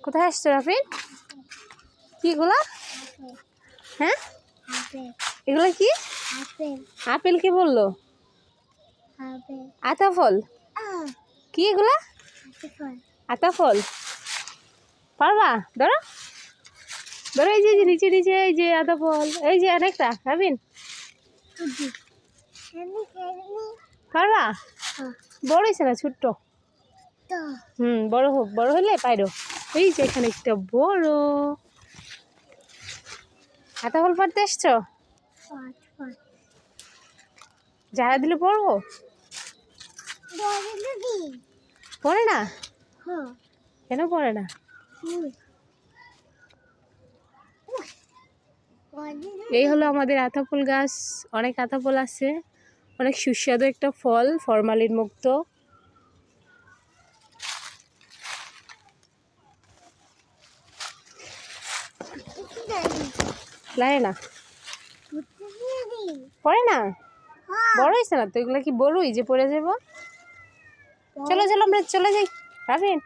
কোথায় আসছো রাফিন? কি এগুলা? হ্যাঁ, এগুলা কি? আপেল কি বললো? আতা ফল? কি এগুলা? আতা ফল। পারবা? ধরো ধরো, এই যে নিচে নিচে, এই যে আতা ফল, এই যে অনেকটা। রাফিন পারবা? বড় হয়েছে না, ছোট্ট? বড় হোক, বড় হলে পাইরো। এই যে এখানে একটা বড় আতা ফল পারতে এসছো? যারা দিলে পড়বো? পড়ে না? কেন পড়ে না? এই হলো আমাদের আতা ফল গাছ। অনেক আতা ফল আছে, অনেক সুস্বাদু একটা ফল, ফরমালিন মুক্ত। লাগে না? পড়ে না? বড় হয়েছে না তো, এগুলো কি বড়ই যে পড়ে যাবো? চলো চলো, আমরা চলে যাই রাফিন।